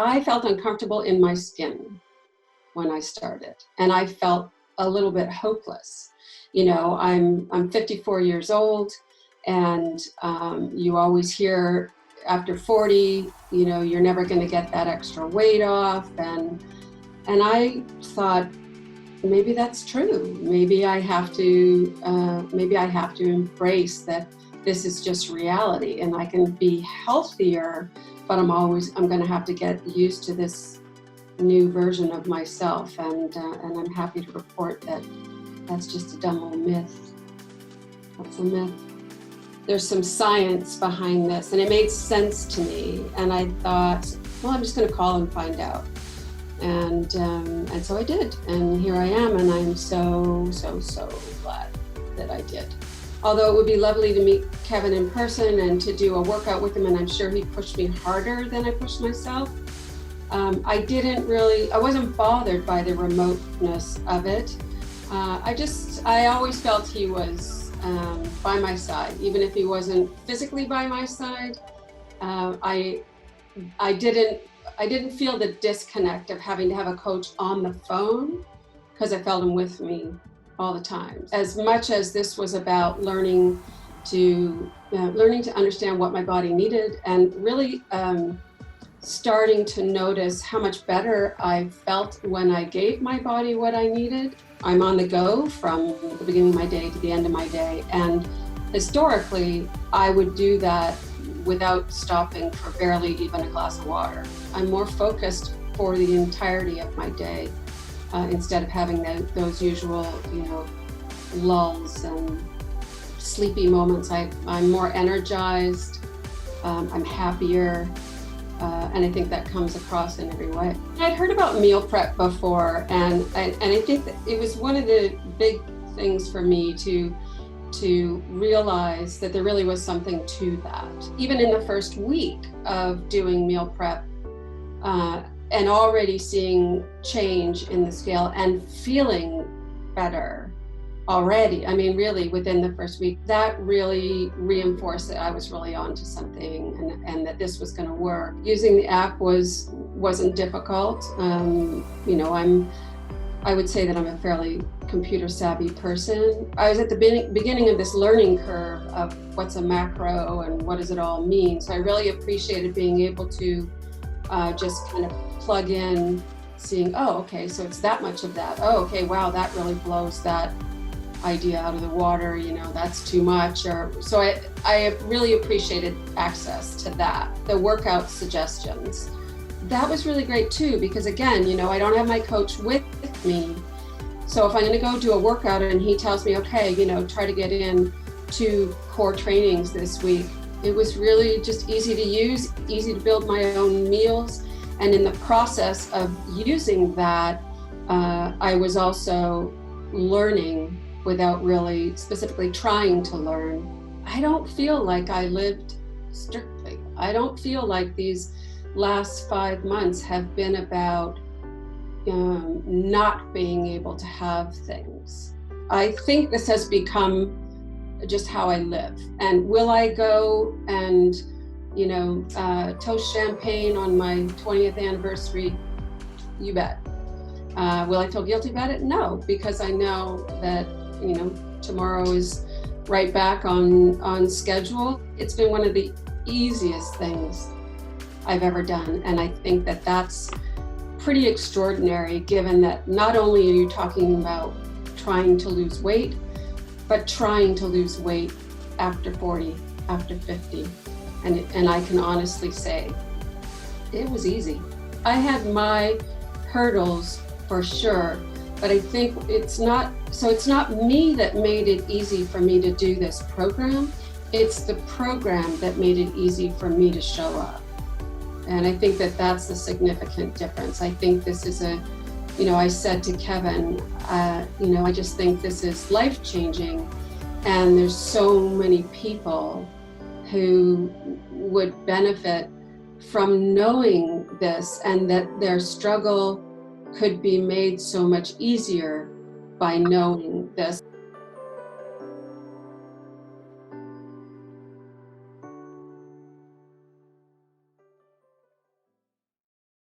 I felt uncomfortable in my skin when I started, and I felt a little bit hopeless. You know, I'm 54 years old, and you always hear after 40, you know, you're never going to get that extra weight off, and I thought maybe that's true. Maybe I have to embrace that this is just reality, and I can be healthier, but I'm going to have to get used to this new version of myself, and I'm happy to report that that's just a dumb old myth. That's a myth. There's some science behind this, and it made sense to me, and I thought, well, I'm just going to call and find out. And so I did, and here I am, and I'm so glad that I did. Although it would be lovely to meet Kevin in person and to do a workout with him, and I'm sure he pushed me harder than I pushed myself. I wasn't bothered by the remoteness of it. I always felt he was by my side, even if he wasn't physically by my side. I didn't feel the disconnect of having to have a coach on the phone, because I felt him with me all the time. As much as this was about learning to understand what my body needed, and really starting to notice how much better I felt when I gave my body what I needed. I'm on the go from the beginning of my day to the end of my day, and historically I would do that without stopping for barely even a glass of water. I'm more focused for the entirety of my day instead of having those usual, you know, lulls and sleepy moments. I'm more energized, I'm happier, and I think that comes across in every way. I'd heard about meal prep before, and I think that it was one of the big things for me to realize that there really was something to that. Even in the first week of doing meal prep, and already seeing change in the scale and feeling better already. I mean, really within the first week, that really reinforced that I was really onto something, and that this was going to work. Using the app wasn't difficult. You know, I would say that I'm a fairly computer savvy person. I was at the beginning of this learning curve of what's a macro and what does it all mean. So I really appreciated being able to just kind of plug in, seeing, oh, okay, so it's that much of that. Oh, okay, wow, that really blows that idea out of the water, you know, that's too much. So I really appreciated access to that. The workout suggestions, that was really great too, because again, you know, I don't have my coach with me. So if I'm going to go do a workout and he tells me, okay, you know, try to get in 2 core trainings this week, it was really just easy to use, easy to build my own meals. And in the process of using that, I was also learning without really specifically trying to learn. I don't feel like I lived strictly. I don't feel like these last 5 months have been about not being able to have things. I think this has become just how I live. And will I go and, you know, toast champagne on my 20th anniversary? You bet. Will I feel guilty about it? No, because I know that, you know, tomorrow is right back on schedule. It's been one of the easiest things I've ever done. And I think that that's pretty extraordinary, given that not only are you talking about trying to lose weight, but trying to lose weight after 40, after 50. And I can honestly say, it was easy. I had my hurdles for sure, but I think it's not me that made it easy for me to do this program. It's the program that made it easy for me to show up. And I think that that's the significant difference. I think this is you know, I said to Kevin, you know, I just think this is life-changing, and there's so many people who would benefit from knowing this, and that their struggle could be made so much easier by knowing this.